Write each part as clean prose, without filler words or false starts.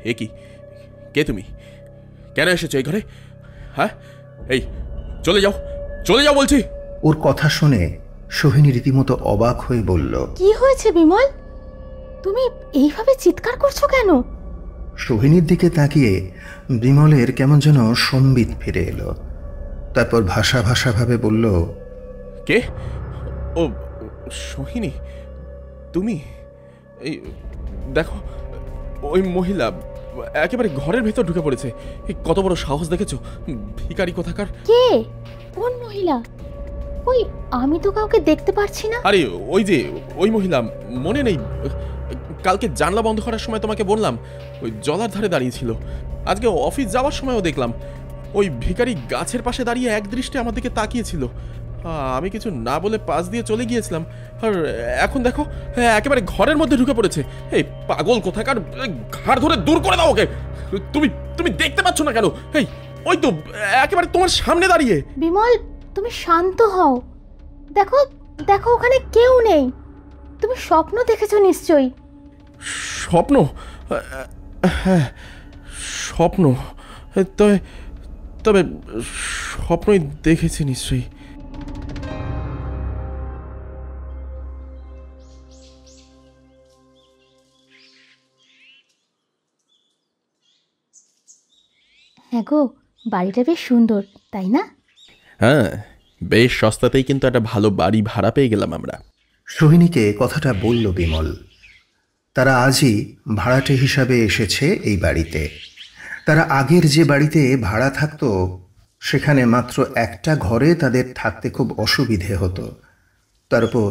এ কি? কে তুমি? কেন এসেছো এই ঘরে? হ্যাঁ, এই চলে যাও, চলে যাও বলছি। ওর কথা শুনে সোহিনী রীতিমতো অবাক হয়ে বলল, কি হয়েছে বিমল? তুমি এইভাবে চিৎকার করছো কেন? সোহিনীর দিকে তাকিয়ে বিমলের কেমন যেন সম্বিত ফিরে এলো। তারপর ভাষা ভাষা ভাবে বলল, কে? ও সোহিনী, তুমি? এই দেখো, ওই মহিলা একেবারে ঘরের ভেতর ঢুকে পড়েছে। কত বড় সাহস দেখেছো? ভিখারি কোথাকার। কে? কোন মহিলা? ওই আমি তো কাউকে দেখতে পারছি না। আরে ওই যে ওই মহিলা, মনে নেই? কালকে জানলা বন্ধ করার সময় তোমাকে বললাম, ওই জলার ধারে দাঁড়িয়েছিল। আজকে অফিস যাওয়ার সময়ও দেখলাম ওই ভিখারি গাছের পাশে দাঁড়িয়ে এক দৃষ্টে আমার দিকে তাকিয়েছিল। আমি কিছু না বলে পাশ দিয়ে চলে গিয়েছিলাম, আর এখন দেখো একেবারে ঘরের মধ্যে ঢুকে পড়েছে। এই পাগল কোথাকার, ঘাড় ধরে দূর করে দাও ওকে। তুমি তুমি দেখতে পাচ্ছ না কেন? এই ওই তো একেবারে তোমার সামনে দাঁড়িয়ে। বিমল, তুমি শান্ত হও। দেখো দেখো, ওখানে কেউ নেই। তুমি স্বপ্ন দেখেছো নিশ্চয়ই। স্বপ্ন? হ্যাঁ, স্বপ্ন। তবে তবে স্বপ্নই দেখেছি নিশ্চয়ই। হ্যাঁ গো, বাড়িটা বেশ সুন্দর, তাই না? হ্যাঁ, বেশ সস্তাতেই কিন্তু একটা ভালো বাড়ি ভাড়া পেয়ে গেলাম আমরা। সোহিনীকে কথাটা বলল বিমল। তারা আজই ভাড়াটে হিসাবে এসেছে এই বাড়িতে। তারা আগের যে বাড়িতে ভাড়া থাকতো সেখানে মাত্র একটা ঘরে তাদের থাকতে খুব অসুবিধে হতো। তারপর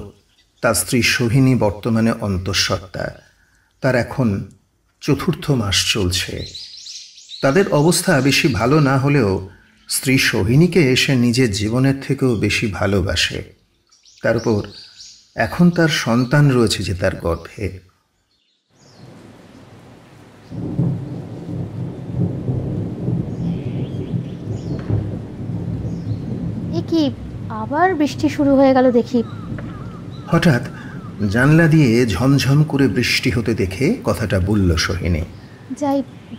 তার স্ত্রী সোহিনী বর্তমানে অন্তঃসত্ত্বা। তার এখন 4র্থ মাস চলছে। তাদের অবস্থা বেশি ভালো না হলেও স্ত্রী সোহিনীকে সে নিজের জীবনের থেকেও বেশি ভালোবাসে। তারপর এখন তার সন্তান রয়েছে যে তার গর্ভে। এ কি, আবার বৃষ্টি শুরু হয়ে গেল দেখি। হঠাৎ জানলা দিয়ে ঝমঝম করে বৃষ্টি হতে দেখে কথাটা বলল সোহিনী। যাই,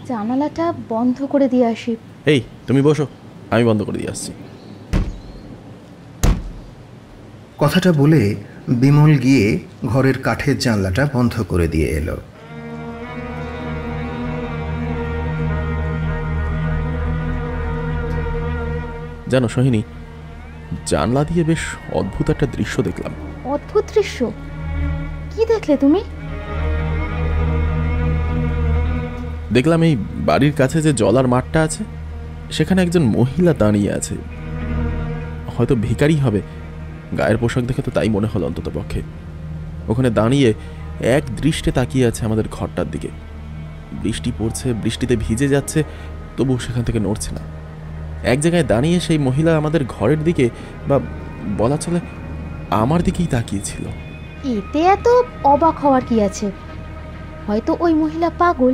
জানালাটা বন্ধ করে দিয়ে আসি। এই তুমি বসো, আমি বন্ধ করে দিয়ে আসছি। কথাটা বলে বিমল গিয়ে ঘরের কাঠের জানলাটা বন্ধ করে দিয়ে এলো। জানো সোহিনী, জানলা দিয়ে বেশ অদ্ভুত একটা দৃশ্য দেখলাম। অদ্ভুত দৃশ্য? কি দেখলে তুমি? দেখলাম এই বাড়ির কাছে যে জলার মাঠটা আছে সেখানে একজন মহিলা দাঁড়িয়ে আছে। হয়তো ভিখারি হবে, গায়ের পোশাক দেখে তো তাই মনে হলো অন্তত পক্ষে। ওখানে দাঁড়িয়ে এক দৃষ্টে তাকিয়ে আছে আমাদের ঘরটার দিকে। বৃষ্টি পড়ছে, বৃষ্টিতে ভিজে যাচ্ছে, তবুও সেখান থেকে নড়ছে না। এক জায়গায় দাঁড়িয়ে সেই মহিলা আমাদের ঘরের দিকে, বা বলা চলে আমার দিকেই তাকিয়েছিল। এতে এত অবাক হওয়ার কি আছে? হয়তো ওই মহিলা পাগল,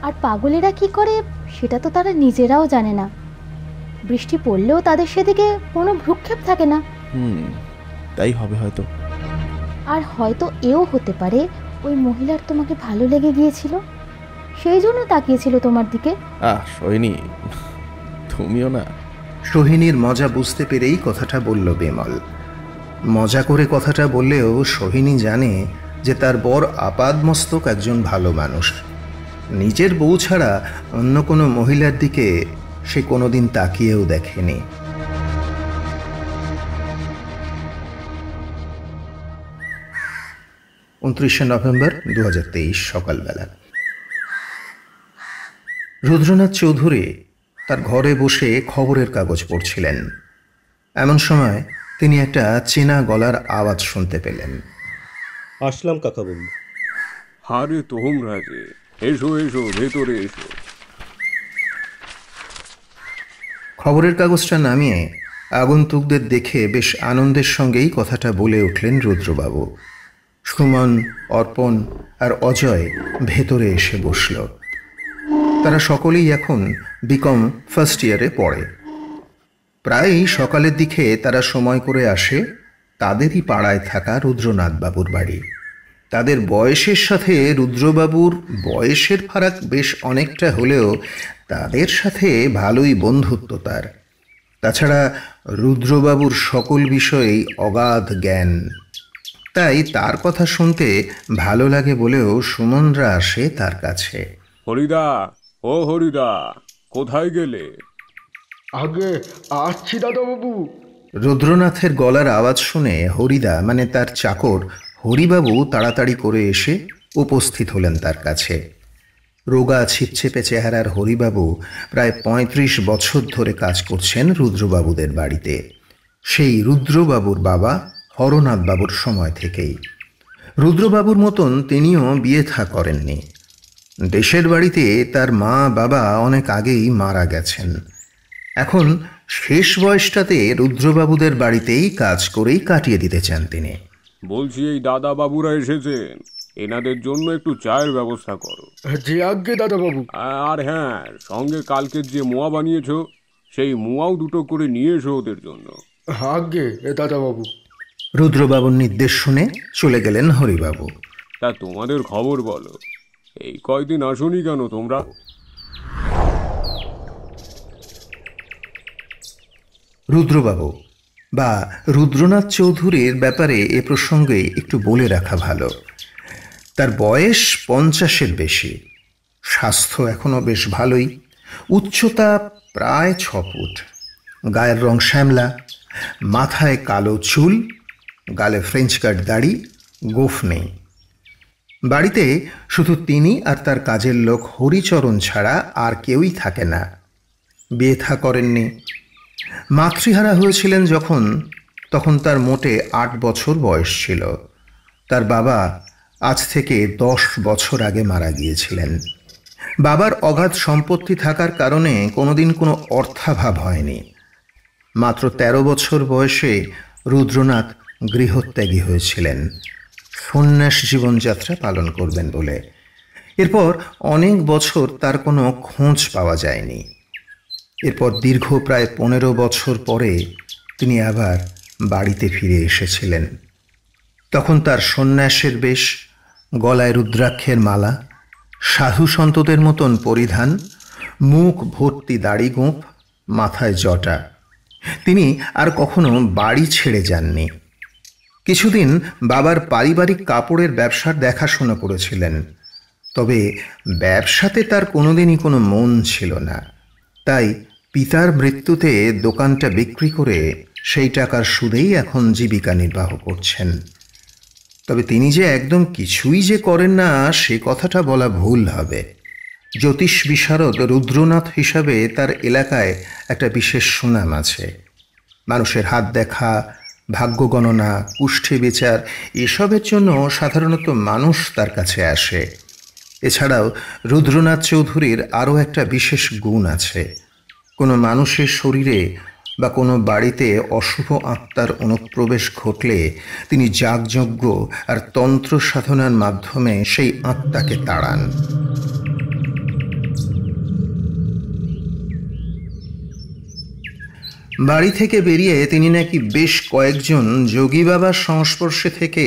আর পাগলেরা কি করে সেটা তো তারা নিজেরাও জানে না। বৃষ্টি পড়লেও তাদের সেদিকে কোনো ভ্রুক্ষেপ থাকে না। তাই হবে হয়তো। আর হয়তো এও হতে পারে ওই মহিলার তোমাকে ভালো লেগে গিয়েছিল, সেই জন্য তাকিয়েছিল তোমার দিকে। সোহিনী, তুমিও না। সোহিনীর মজা বুঝতে পেরেই কথাটা বলল বিমল। মজা করে কথাটা বললেও সোহিনী জানে যে তার বর আপাদমস্তক একজন ভালো মানুষ। নিজের বউ ছাড়া অন্য কোনো মহিলার দিকে সে কোনোদিন তাকিয়েও দেখেনি। November 29, 2023 সকালবেলা রুদ্রনাথ চৌধুরী তার ঘরে বসে খবরের কাগজ পড়ছিলেন। এমন সময় তিনি একটা চেনা গলার আওয়াজ শুনতে পেলেন। আসলাম কাকাবাবু। আরে তোমরা যে, এসো এসো, ভেতরে এসো। খবরের কাগজটা নামিয়ে আগন্তুকদের দেখে বেশ আনন্দের সঙ্গেই কথাটা বলে উঠলেন রুদ্রবাবু। সুমন, অর্পণ আর অজয় ভেতরে এসে বসল। তারা সকলেই এখন বিকম ফার্স্ট ইয়ারে পড়ে। প্রায়ই সকালের দিকে তারা সময় করে আসে তাদেরই পাড়ায় থাকা রুদ্রনাথবাবুর বাড়ি। তাদের বয়সের সাথে রুদ্রবাবুর বয়সের ফারাক বেশ অনেকটা হলেও তাদের সাথে ভালোই বন্ধুত্ব তার। তাছাড়া রুদ্রবাবুর সকল বিষয়েই অগাধ জ্ঞান, তাই তার কথা শুনতে ভালো লাগে বলেও সুমনরা আসে তার কাছে। হরিদা, ও হরিদা, কোথায় গেলে? আগে আসছি দাদাবাবু। রুদ্রনাথের গলার আওয়াজ শুনে হরিদা মানে তার চাকর হরিবাবু তাড়াতাড়ি করে এসে উপস্থিত হলেন তার কাছে। রোগা ছিপছেপে চেহারার হরিবাবু প্রায় ৩৫ বছর ধরে কাজ করছেন রুদ্রবাবুদের বাড়িতে, সেই রুদ্রবাবুর বাবা হরনাথবাবুর সময় থেকেই। রুদ্রবাবুর মতন তিনিও বিয়ে থা করেননি। দেশের বাড়িতে তার মা বাবা অনেক আগেই মারা গেছেন। এখন শেষ বয়সটাতে রুদ্রবাবুদের বাড়িতেই কাজ করেই কাটিয়ে দিতে চান তিনি। বলছি, এই দাদা বাবুরা এসেছেন, এনাদের জন্য একটু চায়ের ব্যবস্থা করো। যে আগে দাদাবাবু। আর হ্যাঁ, সঙ্গে কালকের যে মোয়া বানিয়েছো সেই মোয়াও দুটো করে নিয়ে এসো ওদের জন্য। আগে দাদাবাবু। রুদ্রবাবুর নির্দেশ শুনে চলে গেলেন হরিবাবু। তা তোমাদের খবর বলো, এই কয়দিন আসোনি কেন তোমরা? রুদ্রবাবু বা রুদ্রনাথ চৌধুরীর ব্যাপারে এ প্রসঙ্গে একটু বলে রাখা ভালো। তার বয়স ৫০-এর বেশি, স্বাস্থ্য এখনও বেশ ভালোই, উচ্চতা প্রায় ৬ ফুট, গায়ের রং শ্যামলা, মাথায় কালো চুল, গালে ফ্রেঞ্চ কাট দাড়ি, গোঁফ নেই। বাড়িতে শুধু তিনি আর তার কাজের লোক হরিচরণ ছাড়া আর কেউই থাকে না। বিয়ে থা করেননি। মাতৃহারা হয়েছিলেন তখন তার মোটে ৮ বছর বয়স ছিল। তার বাবা আজ থেকে ১০ বছর আগে মারা গিয়েছিলেন। বাবার অগাধ সম্পত্তি থাকার কারণে কোনোদিন কোনো অর্থাভাব হয়নি। মাত্র ১৩ বছর বয়সে রুদ্রনাথ গৃহত্যাগী হয়েছিলেন সন্ন্যাস জীবনযাত্রা পালন করবেন বলে। এরপর অনেক বছর তার কোনো খোঁজ পাওয়া যায়নি। এরপর দীর্ঘ প্রায় ১৫ বছর পরে তিনি আবার বাড়িতে ফিরে এসেছিলেন। তখন তার সন্ন্যাসের বেশ, গলায় রুদ্রাক্ষের মালা, সাধু সন্তদের মতন পরিধান, মুখ ভর্তি দাড়ি গোঁফ, মাথায় জটা। তিনি আর কখনো বাড়ি ছেড়ে যাননি। কিছুদিন বাবার পারিবারিক কাপড়ের ব্যবসার দেখাশোনা করেছিলেন, তবে ব্যবসাতে তার কোনোদিনই কোনো মন ছিল না। তাই পিতার মৃত্যুতে দোকানটা বিক্রি করে সেই টাকার সুদেই এখন জীবিকা নির্বাহ করছেন। তবে তিনি যে একদম কিছুই যে করেন না সে কথাটা বলা ভুল হবে। জ্যোতিষ বিশারদ রুদ্রনাথ হিসাবে তার এলাকায় একটা বিশেষ সুনাম আছে। মানুষের হাত দেখা, ভাগ্য গণনা, কুষ্ঠি বিচার এসবের জন্য সাধারণত মানুষ তার কাছে আসে। এছাড়াও রুদ্রনাথ চৌধুরীর আরও একটা বিশেষ গুণ আছে। কোনো মানুষের শরীরে বা কোনো বাড়িতে অশুভ আত্মার অনুপ্রবেশ ঘটলে তিনি যাগযজ্ঞ আর তন্ত্র সাধনার মাধ্যমে সেই আত্মাকে তাড়ান। বাড়ি থেকে বেরিয়ে তিনি নাকি বেশ কয়েকজন যোগী বাবার সংস্পর্শে থেকে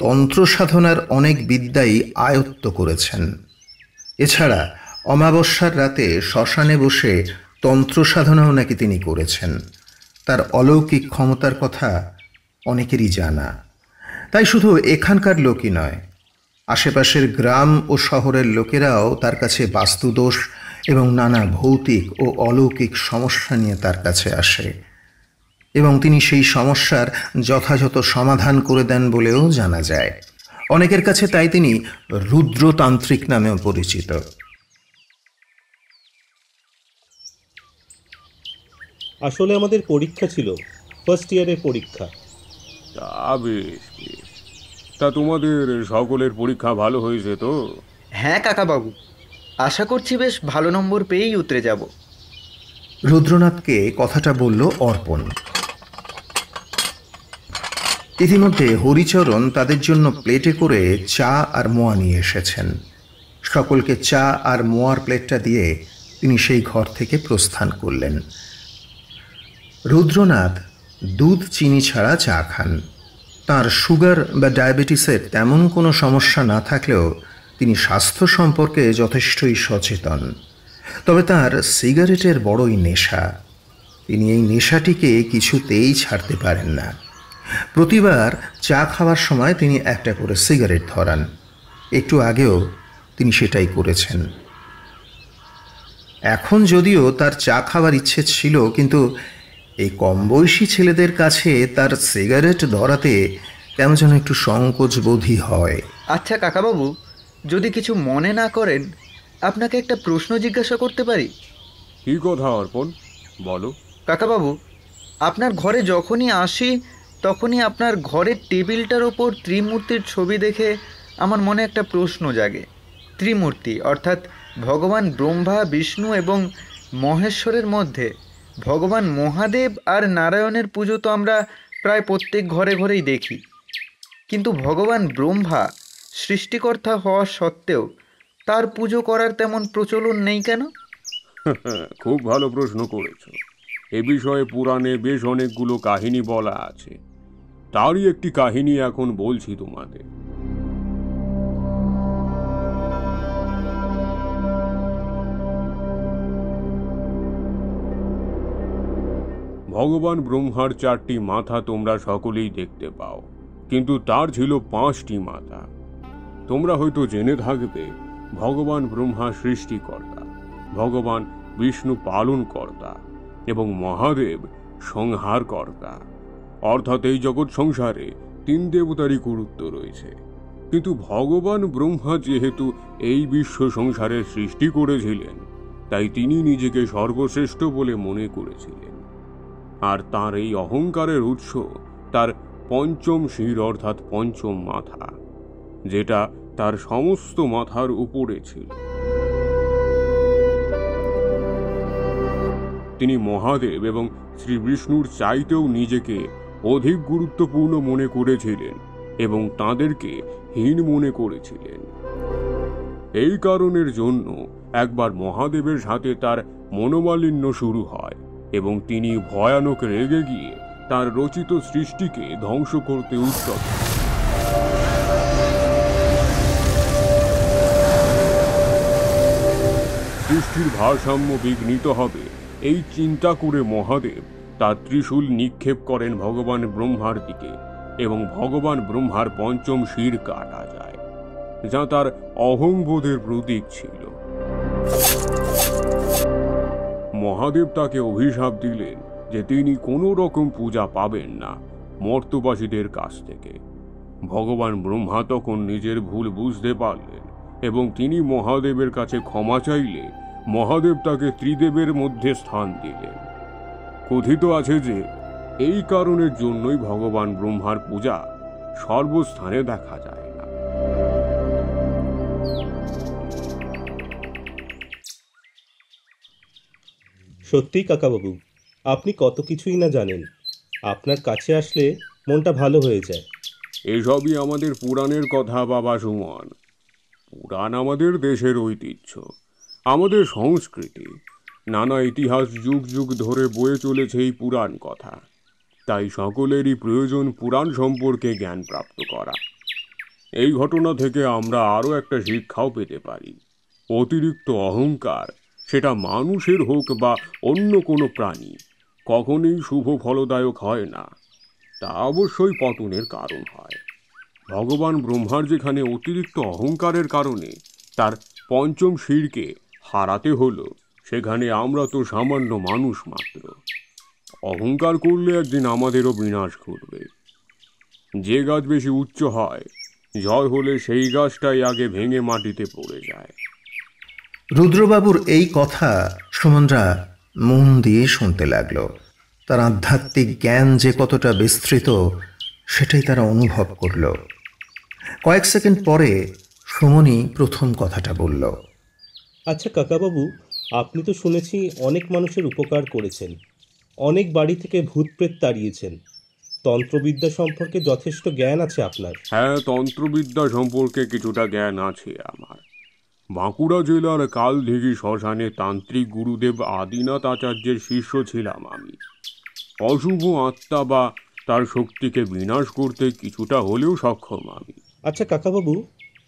তন্ত্র সাধনার অনেক বিদ্যাই আয়ত্ত করেছেন। এছাড়া অমাবস্যার রাতে শ্মশানে বসে তন্ত্র সাধনাও নাকি তিনি করেছেন। তার অলৌকিক ক্ষমতার কথা অনেকেরই জানা। তাই শুধু এখানকার লোকই নয়, আশেপাশের গ্রাম ও শহরের লোকেরাও তার কাছে বাস্তুদোষ এবং নানা ভৌতিক ও অলৌকিক সমস্যা নিয়ে তার কাছে আসে এবং তিনি সেই সমস্যার যথাযথ সমাধান করে দেন বলেও জানা যায়। অনেকের কাছে তাই তিনি রুদ্রতান্ত্রিক নামেও পরিচিত। আসলে আমাদের পরীক্ষা ছিল, ফার্স্ট ইয়ারের পরীক্ষা। তা বেশ বেশ। তা তোমাদের সকলের পরীক্ষা ভালো হয়েছে তো? হ্যাঁ কাকাবাবু, আশা করছি বেশ ভালো নম্বর পেয়েই উতরে যাব। রুদ্রনাথকে কথাটা বলল অর্পণ। ইতিমধ্যে হরিচরণ তাদের জন্য প্লেটে করে চা আর মোয়া নিয়ে এসেছেন। সকলকে চা আর মোয়ার প্লেটটা দিয়ে তিনি সেই ঘর থেকে প্রস্থান করলেন। রুদ্রনাথ দুধ চিনি ছাড়া চা খান। তার সুগার বা ডায়াবেটিসের তেমন কোনো সমস্যা না থাকলেও তিনি স্বাস্থ্য সম্পর্কে যথেষ্টই সচেতন। তবে তার সিগারেটের বড়ই নেশা। তিনি এই নেশাটিকে কিছুতেই ছাড়তে পারেন না। প্রতিবার চা খাওয়ার সময় তিনি একটা করে সিগারেট ধরান। একটু আগেও তিনি সেটাই করেছেন। এখন যদিও তার চা খাওয়ার ইচ্ছে ছিল, কিন্তু এই কম বয়সী ছেলেদের কাছে তার সিগারেট ধরাতে কেমন যেন একটু সংকোচ বোধই হয়। আচ্ছা কাকাবাবু, যদি কিছু মনে না করেন, আপনাকে একটা প্রশ্ন জিজ্ঞাসা করতে পারি? কি কথা অর্পণ, বলো। কাকাবাবু, আপনার ঘরে যখনই আসি তখনই আপনার ঘরের টেবিলটার ওপর ত্রিমূর্তির ছবি দেখে আমার মনে একটা প্রশ্ন জাগে। ত্রিমূর্তি অর্থাৎ ভগবান ব্রহ্মা, বিষ্ণু এবং মহেশ্বরের মধ্যে ভগবান মহাদেব আর নারায়ণের পুজো তো আমরা প্রায় প্রত্যেক ঘরে ঘরেই দেখি, কিন্তু ভগবান ব্রহ্মা সৃষ্টিকর্তা হওয়া সত্ত্বেও তার পুজো করার তেমন প্রচলন নেই কেন? খুব ভালো প্রশ্ন করেছো। এ বিষয়ে পুরাণে বেশ অনেকগুলো কাহিনী বলা আছে। তারই একটি কাহিনী এখন বলছি তোমাদের। ভগবান ব্রহ্মার 4টি মাথা তোমরা সকলেই দেখতে পাও, কিন্তু তার ছিল 5টি মাথা। তোমরা হয়তো জেনে থাকবে ভগবান ব্রহ্মা সৃষ্টিকর্তা, ভগবান বিষ্ণু পালনকর্তা এবং মহাদেব সংহারকর্তা। অর্থাৎ এই জগৎ সংসারে 3 দেবতারই গুরুত্ব রয়েছে। কিন্তু ভগবান ব্রহ্মা যেহেতু এই বিশ্ব সংসারের সৃষ্টি করেছিলেন, তাই তিনি নিজেকে সর্বশ্রেষ্ঠ বলে মনে করেছিলেন। আর তার এই অহংকারের উৎস তার পঞ্চম শির অর্থাৎ পঞ্চম মাথা, যেটা তার সমস্ত মাথার উপরে ছিল। তিনি মহাদেব এবং শ্রী বিষ্ণুর চাইতেও নিজেকে অধিক গুরুত্বপূর্ণ মনে করেছিলেন এবং তাদেরকে হীন মনে করেছিলেন। এই কারণের জন্য একবার মহাদেবের সাথে তার মনোমালিন্য শুরু হয় এবং তিনি ভয়ানক রেগে গিয়ে তার রচিত সৃষ্টিকে ধ্বংস করতে উদ্যত। সৃষ্টির ভারসাম্য বিঘ্নিত হবে এই চিন্তা করে মহাদেব তার ত্রিশূল নিক্ষেপ করেন ভগবান ব্রহ্মার দিকে এবং ভগবান ব্রহ্মার পঞ্চম শির কাটা যায়, যা তার অহংবোধের প্রতীক ছিল। মহাদেব তাকে অভিশাপ দিলেন যে তিনি কোনো রকম পূজা পাবেন না মর্তবাসীদের কাছ থেকে। ভগবান ব্রহ্মা তখন নিজের ভুল বুঝতে পারলেন এবং তিনি মহাদেবের কাছে ক্ষমা চাইলে মহাদেব তাকে ত্রিদেবের মধ্যে স্থান দিলেন। কথিত আছে যে এই কারণের জন্যই ভগবান ব্রহ্মার পূজা সর্বস্থানে দেখা যায় না। সত্যিই কাকাবাবু, আপনি কত কিছুই না জানেন। আপনার কাছে আসলে মনটা ভালো হয়ে যায়। এসবই আমাদের পুরাণের কথা বাবা সুমন। পুরাণ আমাদের দেশের ঐতিহ্য, আমাদের সংস্কৃতি। নানা ইতিহাস যুগ যুগ ধরে বয়ে চলেছে এই পুরাণ কথা। তাই সকলেরই প্রয়োজন পুরাণ সম্পর্কে জ্ঞান প্রাপ্ত করা। এই ঘটনা থেকে আমরা আরও একটা শিক্ষাও পেতে পারি। অতিরিক্ত অহংকার, সেটা মানুষের হোক বা অন্য কোনো প্রাণী, কখনোই শুভ ফলদায়ক হয় না। তা অবশ্যই পতনের কারণ হয়। ভগবান ব্রহ্মার যেখানে অতিরিক্ত অহংকারের কারণে তার পঞ্চম শিরকে হারাতে হলো, সেখানে আমরা তো সামান্য মানুষ মাত্র। অহংকার করলে একদিন আমাদেরও বিনাশ ঘটবে। যে গাছ বেশি উচ্চ হয়, জয় হলে সেই গাছটাই আগে ভেঙে মাটিতে পড়ে যায়। রুদ্রবাবুর এই কথা সুমনরা মন দিয়ে শুনতে লাগলো। তার আধ্যাত্মিক জ্ঞান যে কতটা বিস্তৃত সেটাই তারা অনুভব করল। কয়েক সেকেন্ড পরে সুমনই প্রথম কথাটা বলল। আচ্ছা কাকাবাবু, আপনি তো শুনেছি অনেক মানুষের উপকার করেছেন, অনেক বাড়ি থেকে ভূতপ্রেত তাড়িয়েছেন। তন্ত্রবিদ্যা সম্পর্কে যথেষ্ট জ্ঞান আছে আপনার। হ্যাঁ, তন্ত্রবিদ্যা সম্পর্কে কিছুটা জ্ঞান আছে আমার। বাঁকুড়া জেলার কালদিঘি শ্মশানে তান্ত্রিক গুরুদেব আদিনাথ আচার্যের শিষ্য ছিলাম আমি। অশুভ আত্মা বা তার শক্তিকে বিনাশ করতে কিছুটা হলেও সক্ষম আমি। আচ্ছা কাকাবাবু,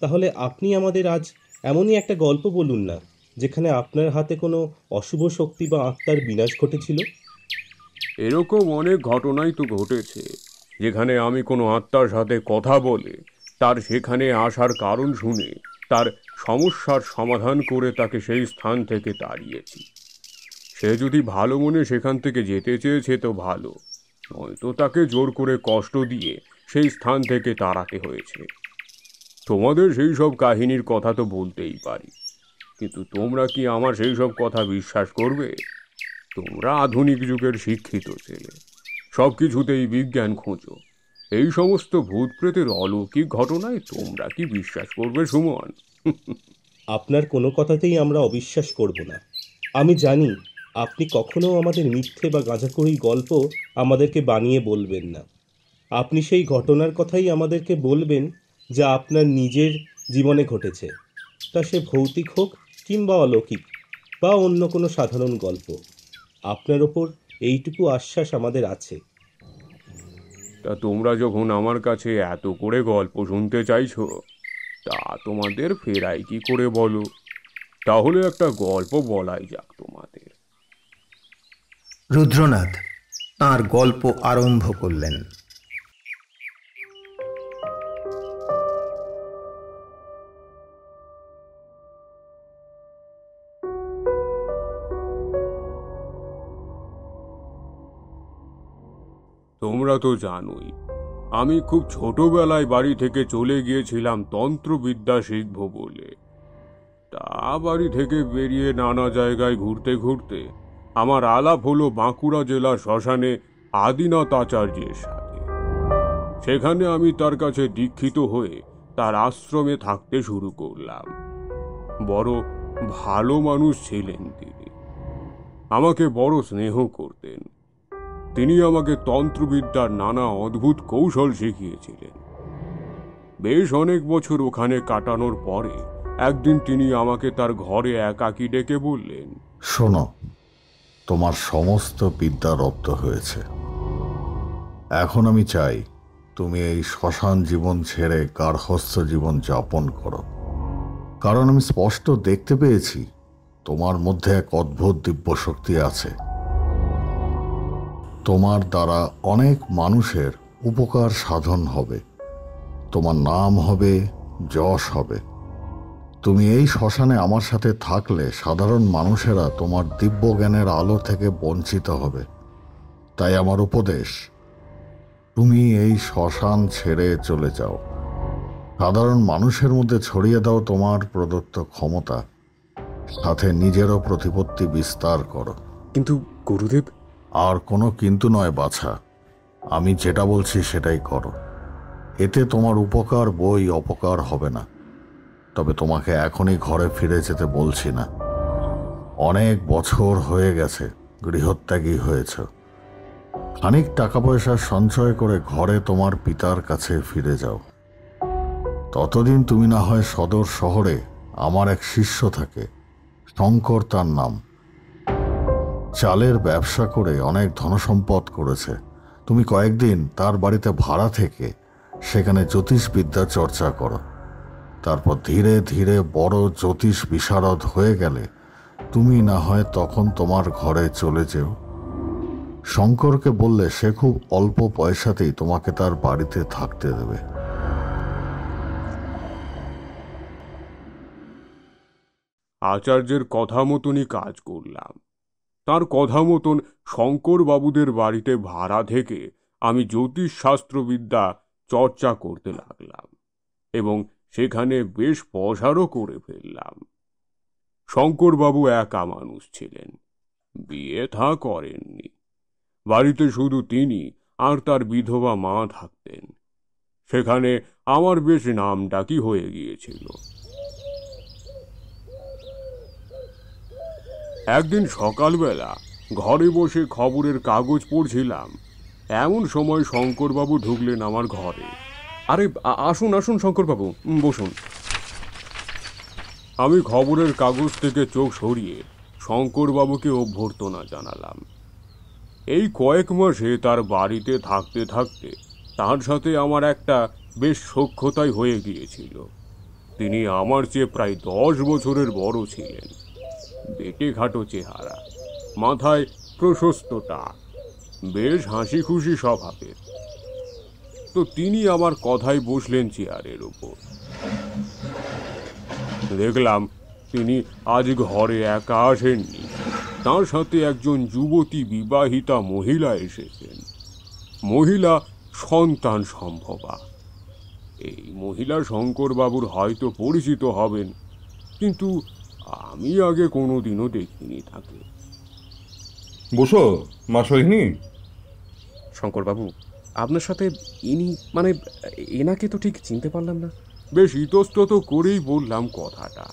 তাহলে আপনি আমাদের আজ এমনই একটা গল্প বলুন না, যেখানে আপনার হাতে কোনো অশুভ শক্তি বা আত্মার বিনাশ ঘটেছিল। এরকম অনেক ঘটনাই তো ঘটেছে, যেখানে আমি কোনো আত্মার সাথে কথা বলে তার সেখানে আসার কারণ শুনে তার সমস্যার সমাধান করে তাকে সেই স্থান থেকে তাড়িয়েছি। সে যদি ভালো মনে সেখান থেকে যেতে চেয়েছে তো ভালো, নয়তো তাকে জোর করে কষ্ট দিয়ে সেই স্থান থেকে তাড়াতে হয়েছে। তোমাদের সেই সব কাহিনীর কথা তো বলতেই পারি, কিন্তু তোমরা কি আমার সেই সব কথা বিশ্বাস করবে? তোমরা আধুনিক যুগের শিক্ষিত ছেলে, সব কিছুতেই বিজ্ঞান খোঁজো। এই সমস্ত ভূত প্রেতের অলৌকিক ঘটনায় তোমরা কি বিশ্বাস করবে সুমন? আপনার কোনো কথাতেই আমরা অবিশ্বাস করব না। আমি জানি আপনি কখনো আমাদের মিথ্যে বা গাঁজাখড়ি গল্প আমাদেরকে বানিয়ে বলবেন না। আপনি সেই ঘটনার কথাই আমাদেরকে বলবেন যা আপনার নিজের জীবনে ঘটেছে, তা সে ভৌতিক হোক কিংবা অলৌকিক বা অন্য কোনো সাধারণ গল্প। আপনার ওপর এইটুকু আশ্বাস আমাদের আছে। তা তোমরা যখন আমার কাছে এত করে গল্প শুনতে চাইছো, তা তোমাদের ফেরাই কি করে বলো? তাহলে একটা গল্প বলাই যাক তোমাদের। রুদ্রনাথ তাঁর গল্প আরম্ভ করলেন। তোমরা তো জানোই আমি খুব ছোটবেলায় বাড়ি থেকে চলে গিয়েছিলাম তন্ত্রবিদ্যা শিখব বলে। তা বাড়ি থেকে বেরিয়ে নানা জায়গায় ঘুরতে ঘুরতে আমার আলাপ হলো বাঁকুড়া জেলার শ্মশানে আদিনাথ আচার্যের সাথে। সেখানে আমি তার কাছে দীক্ষিত হয়ে তার আশ্রমে থাকতে শুরু করলাম। বড় ভালো মানুষ ছিলেন তিনি, আমাকে বড় স্নেহ করতেন। তিনি আমাকে তন্ত্রবিদ্যার নানা অদ্ভুত কৌশল শিখিয়েছিলেন। বেশ অনেক বছর ওখানে কাটানোর পরে একদিন তিনি আমাকে তার ঘরে একাকী ডেকে বললেন, শোনো, তোমার সমস্ত বিদ্যা রপ্ত হয়েছে। এখন আমি চাই তুমি এই শ্মশান জীবন ছেড়ে গার্হস্থ্য জীবন যাপন করো। কারণ আমি স্পষ্ট দেখতে পেয়েছি তোমার মধ্যে এক অদ্ভুত দিব্য শক্তি আছে। তোমার দ্বারা অনেক মানুষের উপকার সাধন হবে, তোমার নাম হবে, যশ হবে। তুমি এই শ্মশানে আমার সাথে থাকলে সাধারণ মানুষেরা তোমার দিব্য জ্ঞানের আলো থেকে বঞ্চিত হবে। তাই আমার উপদেশ, তুমি এই শ্মশান ছেড়ে চলে যাও। সাধারণ মানুষের মধ্যে ছড়িয়ে দাও তোমার প্রদত্ত ক্ষমতা, সাথে নিজেরও প্রতিপত্তি বিস্তার করো। কিন্তু গুরুদেব। আর কোনো কিন্তু নয় বাছা, আমি যেটা বলছি সেটাই করো। এতে তোমার উপকার বই অপকার হবে না। তবে তোমাকে এখনই ঘরে ফিরে যেতে বলছি না। অনেক বছর হয়ে গেছে গৃহত্যাগী হয়েছ। খানিক টাকা পয়সা সঞ্চয় করে ঘরে তোমার পিতার কাছে ফিরে যাও। ততদিন তুমি না হয় সদর শহরে আমার এক শিষ্য থাকে, শঙ্কর তার নাম। চালের ব্যবসা করে অনেক ধনসম্পদ করেছে। তুমি কয়েকদিন তার বাড়িতে ভাড়া থেকে সেখানে জ্যোতিষবিদ্যা চর্চা করো। তারপর ধীরে ধীরে বড় জ্যোতিষ বিশারদ হয়ে গেলে তুমি না হয় তখন তোমার ঘরে চলে যেও। শঙ্করকে বললে সে খুব অল্প পয়সাতেই তোমাকে তার বাড়িতে থাকতে দেবে। আচার্যের কথা মতনই কাজ করলাম। তার কথা মতন শঙ্কর বাবুদের বাড়িতে ভাড়া থেকে আমি জ্যোতিষ শাস্ত্রবিদ্যা চর্চা করতে লাগলাম এবং সেখানে বেশ পসারও করে ফেললাম। শঙ্করবাবু একা মানুষ ছিলেন, বিয়ে থা করেননি। বাড়িতে শুধু তিনি আর তার বিধবা মা থাকতেন। সেখানে আমার বেশ নামডাকি হয়ে গিয়েছিল। একদিন সকালবেলা ঘরে বসে খবরের কাগজ পড়ছিলাম, এমন সময় শঙ্করবাবু ঢুকলেন আমার ঘরে। আরে আসুন আসুন শঙ্করবাবু, বসুন। আমি খবরের কাগজ থেকে চোখ সরিয়ে শঙ্করবাবুকে অভ্যর্থনা জানালাম। এই কয়েক মাসে তার বাড়িতে থাকতে থাকতে তার সাথে আমার একটা বেশ সখ্যতাই হয়ে গিয়েছিল। তিনি আমার চেয়ে প্রায় 10 বছরের বড় ছিলেন। বেটে ঘাটো চেহারা, মাথায় প্রশস্ত টাক, বেশ হাসি খুশি স্বভাবের। তো তিনি আমার কথায় বসলেন চেয়ারের উপর। দেখলাম তিনি আজ ঘরে একা আসেননি, তার সাথে একজন যুবতী বিবাহিতা মহিলা এসেছেন। মহিলা সন্তান সম্ভবা। এই মহিলা শঙ্করবাবুর হয়তো পরিচিত হবেন, কিন্তু আমি আগে কোনোদিনও দেখিনি তাকে। বসো মা সোহিনী। শঙ্করবাবু, আপনার সাথে এনাকে তো ঠিক চিনতে পারলাম না। বেশ ইতস্তত করেই বললাম কথাটা।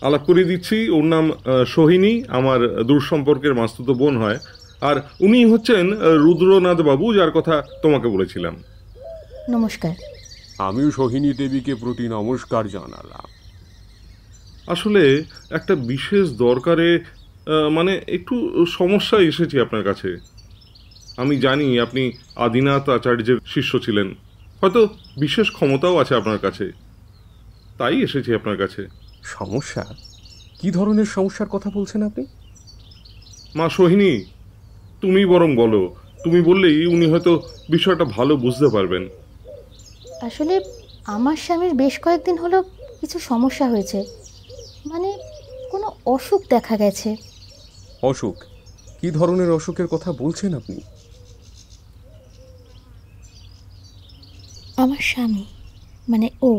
আলাপ করিয়ে দিচ্ছি, ওর নাম সোহিনী, আমার দূর সম্পর্কের মাস্তুতো বোন হয়। আর উনি হচ্ছেন রুদ্রনাথ বাবু, যার কথা তোমাকে বলেছিলাম। নমস্কার। আমিও সোহিনী দেবীকে প্রতি নমস্কার জানালাম। আসলে একটা বিশেষ দরকারে একটু সমস্যা এসেছি আপনার কাছে। আমি জানি আপনি আদিনাথ আচার্যের শিষ্য ছিলেন, হয়তো বিশেষ ক্ষমতাও আছে আপনার কাছে, তাই এসেছি আপনার কাছে। সমস্যা? কি ধরনের সমস্যার কথা বলছেন আপনি? মা সোহিনী, তুমি বরং বলো। তুমি বললেই উনি হয়তো বিষয়টা ভালো বুঝতে পারবেন। আসলে আমার স্বামীর বেশ কয়েকদিন হলো কিছু সমস্যা হয়েছে, কোনো অসুখ দেখা গেছে। অসুখ? কি ধরনের অসুখের কথা বলছেন আপনি? আমার স্বামী ও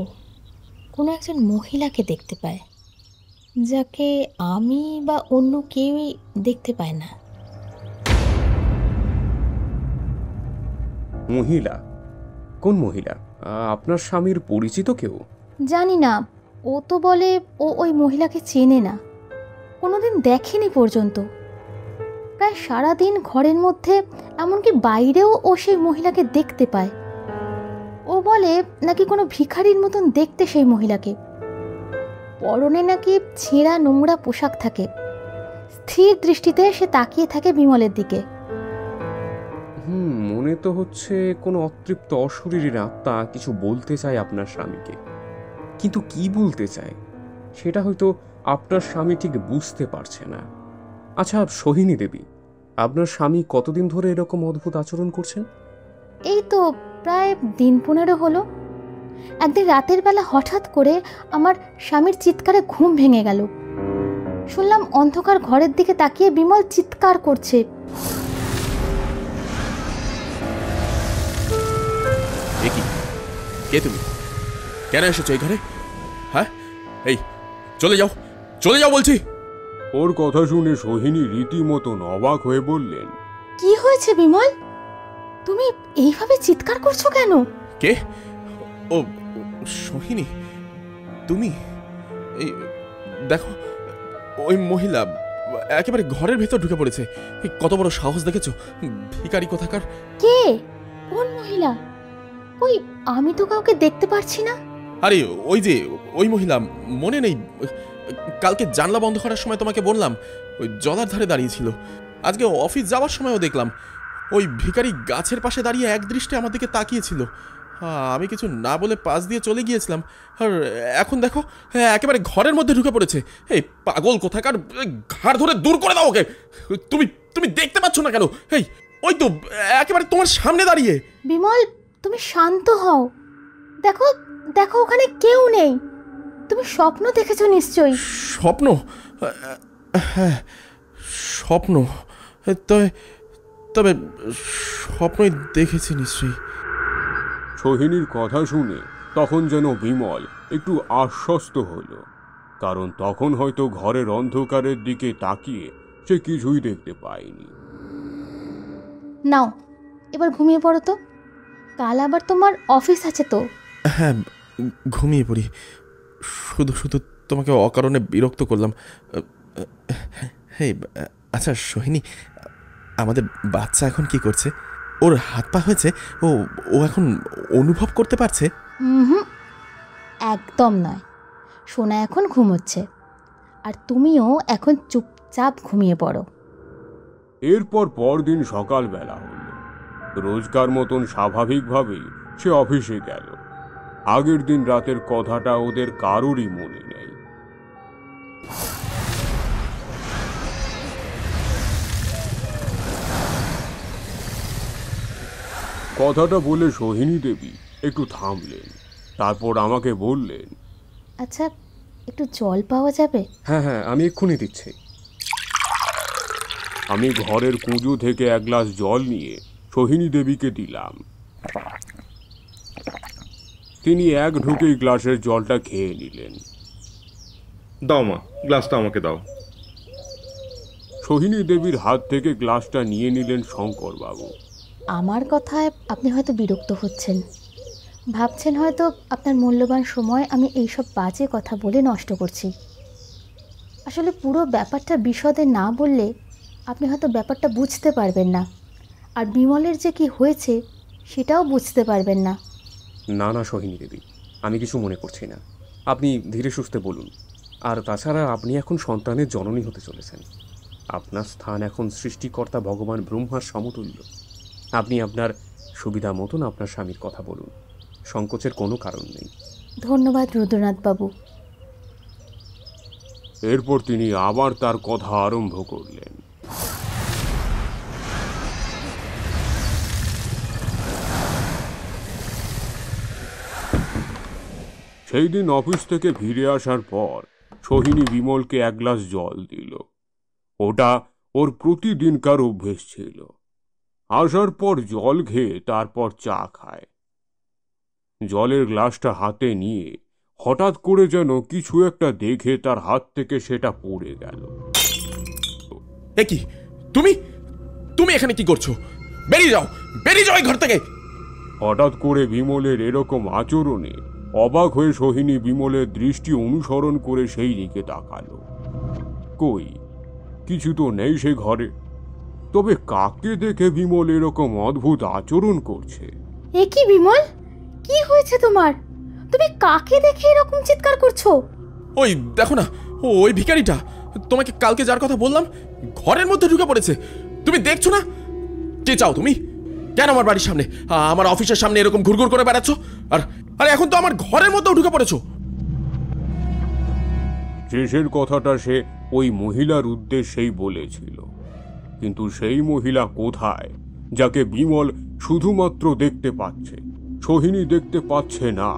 কোনো একজন মহিলাকে দেখতে পায়, যাকে আমি বা অন্য কেউই দেখতে পায় না। মহিলা? কোন মহিলা? আপনার স্বামীর পরিচিত কেউ? জানি না, ও তো বলে ও ওই মহিলাকে চেনে না, কোনোদিন দেখেনি পর্যন্ত। প্রায় সারাদিন ঘরের মধ্যে, এমনকি বাইরেও ও সেই মহিলাকে দেখতে পায়। ও বলে নাকি কোনো ভিখারির মতন দেখতে সেই মহিলাকে। পরনে নাকি ছেঁড়া নোংরা পোশাক থাকে। স্থির দৃষ্টিতে সে তাকিয়ে থাকে বিমলের দিকে। মনে তো হচ্ছে কোনো অতৃপ্ত অশরীরী আত্মা কিছু বলতে চায় আপনার স্বামীকে, কিন্তু কি বলতে চায় সেটা হয়তো আপনার স্বামী ঠিক বুঝতে পারছে না। আচ্ছা সোহিনী দেবী, আপনার স্বামী কতদিন ধরে এরকম অদ্ভুত আচরণ করছেন? এই তো প্রায় দিন 15 হলো। একদিন রাতের বেলা হঠাৎ করে আমার স্বামীর চিৎকারে ঘুম ভেঙে গেল। শুনলাম অন্ধকার ঘরের দিকে তাকিয়ে বিমল চিৎকার করছে। কে তুমি? কেন এসেছো এই ঘরে? হ্যাঁ, এই চলে যাও, চলে যাও বলছি। ওর কথা শুনে সোহিনী রীতিমতো অবাক হয়ে বললেন, কি হয়েছে বিমল? তুমি এইভাবে চিৎকার করছো কেন? কে? ও সোহিনী, তুমি? এই দেখো, ওই মহিলা একেবারে ঘরের ভেতর ঢুকে পড়েছে। কত বড় সাহস দেখেছো? ভিখারি কোথাকার। কে? কোন মহিলা? ওই আমি তো কাউকে দেখতে পারছি না। আরে ওই যে ওই মহিলা, মনে নেই? কালকে জানলা বন্ধ করার সময় তোমাকে বললাম, ওই জলার ধারে দাঁড়িয়েছিল। আজকে অফিস যাওয়ার সময়ও দেখলাম ওই ভিখারি গাছের পাশে দাঁড়িয়ে একদৃষ্টে আমার দিকে তাকিয়েছিল। আমি কিছু না বলে পাশ দিয়ে চলে গিয়েছিলাম, আর এখন দেখো একেবারে ঘরের মধ্যে ঢুকে পড়েছে। এই পাগল কোথাকার, ঘাড় ধরে দূর করে দাও ওকে। তুমি তুমি দেখতে পাচ্ছ না কেন? এই ওই তো একেবারে তোমার সামনে দাঁড়িয়ে। বিমল, তুমি শান্ত হও। দেখো দেখো, ওখানে কেউ নেই। তুমি স্বপ্ন দেখেছো নিশ্চয়ই। স্বপ্ন? হ্যাঁ, স্বপ্ন। তবে স্বপ্নই দেখেছি নিশ্চয়ই। সোহিনীর কথা শুনে তখন যেন বিমল একটু আশ্বস্ত হলো, কারণ তখন হয়তো ঘরের অন্ধকারের দিকে তাকিয়ে সে কিছুই দেখতে পায়নি। নাও, এবার ঘুমিয়ে পড়ো তো, কাল আবার তোমার অফিস আছে তো। হ্যাঁ, ঘুমিয়ে পড়ি। শুধু শুধু তোমাকে অকারণে বিরক্ত করলাম। হ্যাঁ, আচ্ছা সোহিনী, আমাদের বাচ্চা এখন কি করছে? ওর হাত পা হয়েছে? ও এখন অনুভব করতে পারছে? একদম নয়, সোনা এখন ঘুমোচ্ছে, আর তুমিও এখন চুপচাপ ঘুমিয়ে পড়ো। এরপর পরদিন সকালবেলা হল। রোজকার মতন স্বাভাবিকভাবেই সে অফিসে গেল। আগের দিন রাতের কথাটা ওদের কারোরই মনে নেই। কথাটা বলে সোহিনী দেবী একটু থামলেন, তারপর আমাকে বললেন, আচ্ছা, একটু জল পাওয়া যাবে? হ্যাঁ হ্যাঁ, আমি এক্ষুনি দিচ্ছি। আমি ঘরের কুঁজো থেকে এক গ্লাস জল নিয়ে সোহিনী দেবীকে দিলাম। তিনি এক ঢুকেই গ্লাসের জলটা খেয়ে নিলেন। দাও মা, গ্লাসটা আমাকে দাও। সোহিনী দেবীর হাত থেকে গ্লাসটা নিয়ে নিলেন শঙ্করবাবু। আমার কথায় আপনি হয়তো বিরক্ত হচ্ছেন, ভাবছেন হয়তো আপনার মূল্যবান সময় আমি এইসব বাজে কথা বলে নষ্ট করছি। আসলে পুরো ব্যাপারটা বিশদে না বললে আপনি হয়তো ব্যাপারটা বুঝতে পারবেন না, আর বিমলের যে কি হয়েছে সেটাও বুঝতে পারবেন না। না না সোহিনী দেবী, আমি কিছু মনে করছি না। আপনি ধীরে সুস্থে বলুন। আর তাছাড়া আপনি এখন সন্তানের জননী হতে চলেছেন। আপনার স্থান এখন সৃষ্টিকর্তা ভগবান ব্রহ্মার সমতুল্য। আপনি আপনার সুবিধা মতন আপনার স্বামীর কথা বলুন, সংকোচের কোনো কারণ নেই। ধন্যবাদ রুদ্রনাথবাবু। এরপর তিনি আবার তার কথা আরম্ভ করলেন। সেই দিন অফিস থেকে ফিরে আসার পর সোহিনী বিমলকে এক গ্লাস জল দিল। ওটা ওর প্রতিদিনকার অভ্যেস ছিল। আসার পর জল খেয়ে তারপর চা খায়। জলের গ্লাসটা হাতে নিয়ে হঠাৎ করে যেন কিছু একটা দেখে তার হাত থেকে সেটা পড়ে গেল। এ কি, তুমি তুমি এখানে কি করছো? বেরিয়ে যাও, বেরিয়ে যাও এই ঘর থেকে। হঠাৎ করে বিমলের এরকম আচরণে অবাক হয়ে সোহিনী বিমলের দৃষ্টি অনুসরণ করে সেই দিকে তাকালো। কই, কিছু তো নেই সে ঘরে। তবে কাকে দেখে বিমল এরকম অদ্ভুত আচরণ করছে? এ কি বিমল, কি হয়েছে তোমার? তুমি কাকে দেখে এরকম চিৎকার করছো? ওই দেখো না, ওই ভিখারিটা, তোমাকে কালকে যার কথা বললাম, ঘরের মধ্যে ঢুকে পড়েছে। তুমি দেখছো না? কে চাও তুমি? কেন আমার বাড়ির সামনে, আমার অফিসের সামনে এরকম ঘুরঘুর করে বেড়াচ্ছ? আর এখন তো আমার ঘরের মধ্যেও ঢুকে পড়েছো। শেষের কথাটা সে ওই মহিলার উদ্দেশ্যেই বলেছিল, কিন্তু সেই মহিলা কোথায় যাকে বিমল শুধুমাত্র দেখতে পাচ্ছে, সোহিনী দেখতে পাচ্ছে না?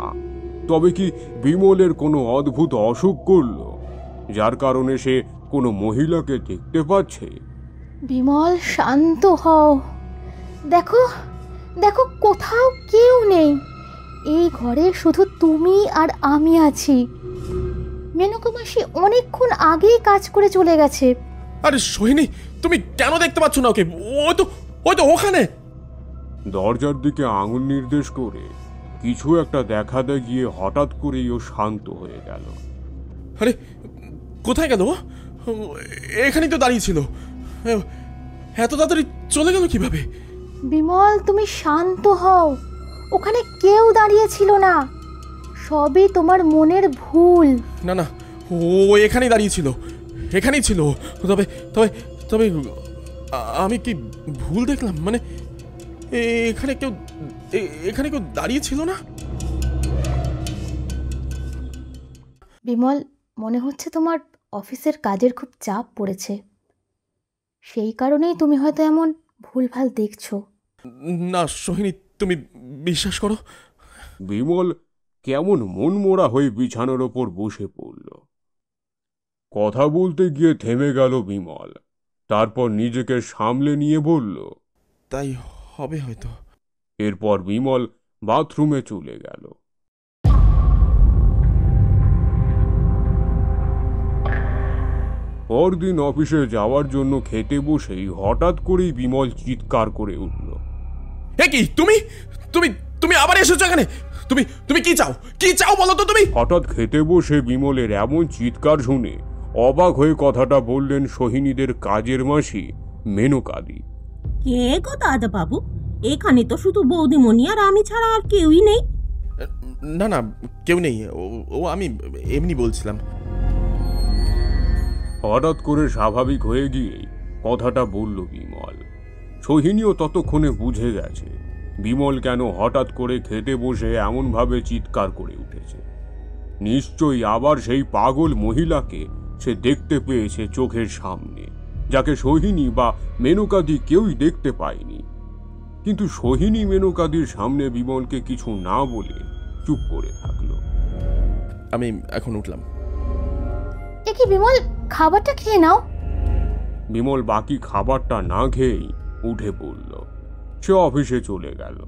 তবে কি বিমলের কোনো অদ্ভুত অসুখ করল যার কারণে সে কোনো মহিলাকে দেখতে পাচ্ছে? বিমল, শান্ত হও। দেখো দেখো, কোথাও কেউ নেই। এই ঘরে শুধু তুমি আর আমি আছি। মেনকা মাসি অনেকক্ষণ আগেই কাজ করে চলে গেছে। আরে সোহিনী, তুমি কেন দেখতে পাচ্ছ না ওকে? ওই তো ওখানে। দরজার দিকে আঙুল নির্দেশ করে কিছু একটা দেখাতে গিয়ে হঠাৎ করেই ও শান্ত হয়ে গেল। আরে কোথায় গেল? এখানেই তো দাঁড়িয়ে ছিল। এত তাড়াতাড়ি চলে গেল কিভাবে? বিমল, তুমি শান্ত হও। ওখানে কেউ দাঁড়িয়ে ছিল না, সবই তোমার মনের ভুল। না না, ও এখানেই দাঁড়িয়ে ছিল, এখানেই ছিল। তবে তবে তবে আমি কি ভুল দেখলাম? মানে এখানে কেউ দাঁড়িয়ে ছিল না। বিমল, মনে হচ্ছে তোমার অফিসের কাজের খুব চাপ পড়েছে, সেই কারণেই তুমি হয়তো এমন ভুলভাল দেখছো। না সোহিনী, তুমি বিশ্বাস করো। বিমল কেমন মনমোড়া হয়ে বিছানার ওপর বসে পড়ল। কথা বলতে গিয়ে থেমে গেল বিমল। তারপর নিজেকে সামলে নিয়ে বলল, তাই হবে হয়তো। এরপর বিমল বাথরুমে চলে গেল। পরদিন অফিসে যাওয়ার জন্য খেতে বসেই হঠাৎ করেই বিমল চিৎকার করে উঠল, এ কি, তুমি তুমি তুমি আবার এসেছো এখানে? তুমি তুমি কি চাও? কি চাও বলো তো তুমি? হঠাৎ খেতে বসে বিমলের এমন চিৎকার শুনে অবাক হয়ে কথাটা বললেন সোহিনীদের কাজের মাসি মেনকাদি। কে গো দাদা বাবু? এখানে তো শুধু বৌদিমণি আর আমি ছাড়া আর কেউই নেই। না না, কেউ নেই। ও আমি এমনি বলছিলাম। হঠাৎ করে স্বাভাবিক হয়ে গিয়ে কথাটা বলল বিমল। সোহিনীও ততক্ষণে বুঝে গেছে বিমল কেন হঠাৎ করে খেতে বসে এমনভাবে চিৎকার করে উঠেছে। নিশ্চয়ই আবার সেই পাগল মহিলাকে সে দেখতে পেয়েছে চোখের সামনে, যাকে সোহিনী বা মেনকাদি কেউই দেখতে পায়নি। কিন্তু সোহিনী মেনকাদির সামনে বিমলকে কিছু না বলে চুপ করে থাকলো। আমি এখন উঠলাম। এ কি বিমল, খাবারটা খেয়ে নাও। বিমল বাকি খাবারটা না খেয়েই উঠে পড়ল। সে অফিসে চলে গেল।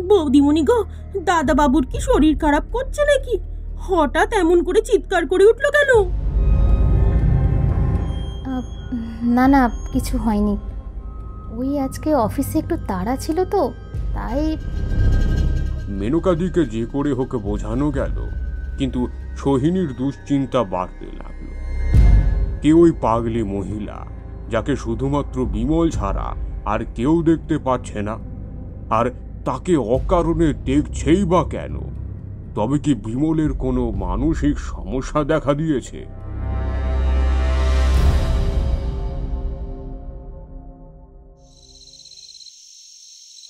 বৌদিমণি গো, দাদা বাবুর কি শরীর খারাপ করছে নাকি? হঠাৎ এমন করে চিৎকার করে উঠলো কেন? না না, কিছু হয়নি। ওই আজকে অফিসে একটু তাড়া ছিল তো, তাই। মেনকাদিকে যে করে হোক বোঝানো গেল, কিন্তু সোহিনীর দুশ্চিন্তা বাড়তে লাগলো। কে ওই পাগলি মহিলা, যাকে শুধুমাত্র বিমল ছাড়া আর কেউ দেখতে পাচ্ছে না, আর তাকে অকারণে দেখছেই বা কেন? তবে কি বিমলের কোনো মানসিক সমস্যা দেখা দিয়েছে?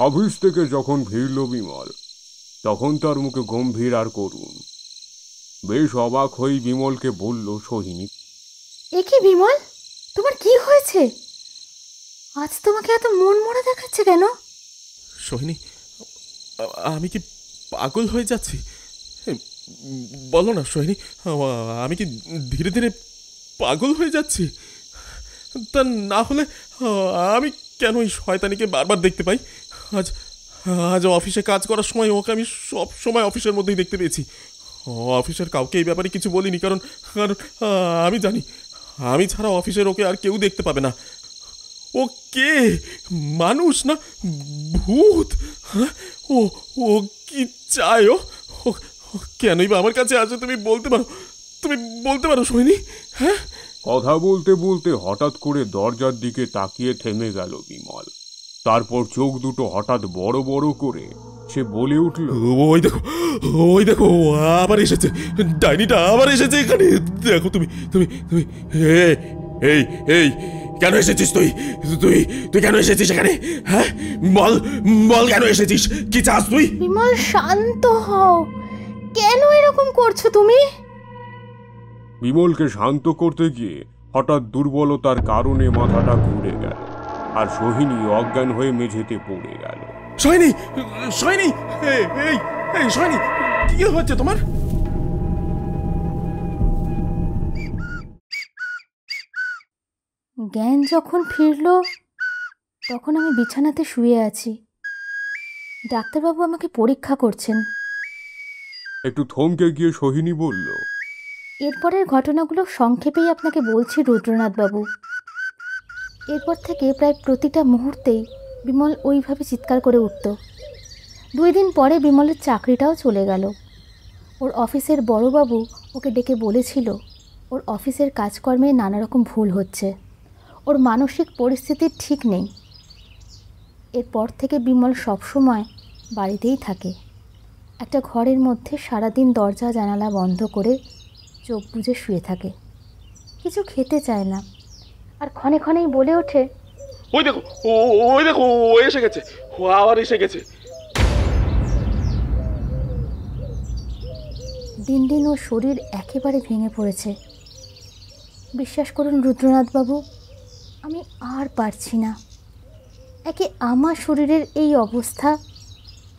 অফিস থেকে যখন ফিরল বিমল, তখন তার মুখে গম্ভীর আর করুণ। বেশ অবাক হয়ে বিমলকে বলল সোহিনী, এ কি বিমল, তোমার কি হয়েছে? আজ তোমাকে এত মন মরা দেখাচ্ছে কেন? সোহিনী, আমি কি পাগল হয়ে যাচ্ছি? বলো না সোহিনী, আমি কি ধীরে ধীরে পাগল হয়ে যাচ্ছি? তা না হলে আমি কেন এই শয়তানিকে বারবার দেখতে পাই? আজ আজ অফিসে কাজ করার সময় ওকে আমি সব সময় অফিসের মধ্যেই দেখতে পেয়েছি। অফিসের কাউকে এই ব্যাপারে কিছু বলিনি, কারণ আমি জানি আমি ছাড়া অফিসের ওকে আর কেউ দেখতে পাবে না। ও কে, মানুষ না ভূত? ও ও কি চায়? ও কেনই বা আমার কাছে আসে? তুমি বলতে পারো সোহিনী? হ্যাঁ। কথা বলতে বলতে হঠাৎ করে দরজার দিকে তাকিয়ে থেমে গেল বিমল। তারপর চোখ দুটো হঠাৎ বড় বড় করে সে বলে উঠল, ওই দেখো আবার এসেছে, ডাইনিটা আবার এসেছে এখানে। দেখো তুমি তুমি তুমি এই এই কেন এসেছিস? তুই তুই তুই কেন এসেছিস এখানে? হ্যাঁ, বল বল, কেন এসেছিস? কি চাস তুই? বিমল, শান্ত হও। কেন এরকম করছো তুমি? বিমলকে শান্ত করতে গিয়ে হঠাৎ দুর্বলতার কারণে মাথাটা ঘুরে গেল, আর সোহিনী অজ্ঞান হয়ে মেঝেতে পড়ে গেল। সোহিনী, সোহিনী, এই সোহিনী, কি হচ্ছে তোমার? জ্ঞান যখন ফিরল, তখন আমি বিছানাতে শুয়ে আছি। ডাক্তারবাবু আমাকে পরীক্ষা করছেন। একটু থমকে গিয়ে সোহিনী বলল, এরপরের ঘটনাগুলো সংক্ষেপেই আপনাকে বলছি রুদ্রনাথবাবু। এরপর থেকে প্রায় প্রতিটা মুহূর্তেই বিমল ওইভাবে চিৎকার করে উঠত। 2 দিন পরে বিমলের চাকরিটাও চলে গেল। ওর অফিসের বড়বাবু ওকে ডেকে বলেছিল ওর অফিসের কাজকর্মে নানা রকম ভুল হচ্ছে, ওর মানসিক পরিস্থিতি ঠিক নেই। এরপর থেকে বিমল সবসময় বাড়িতেই থাকে। একটা ঘরের মধ্যে সারাদিন দরজা জানালা বন্ধ করে চোখ বুজে শুয়ে থাকে। কিছু খেতে চায় না, আর ক্ষণে ক্ষণেই বলে ওঠে, ওই দেখো ওই দেখো, ও এসে গেছে, ও আবার এসে গেছে। দিন দিন ওর শরীর একেবারে ভেঙে পড়েছে। বিশ্বাস করুন রুদ্রনাথবাবু, আমি আর পারছি না। একে আমার শরীরের এই অবস্থা,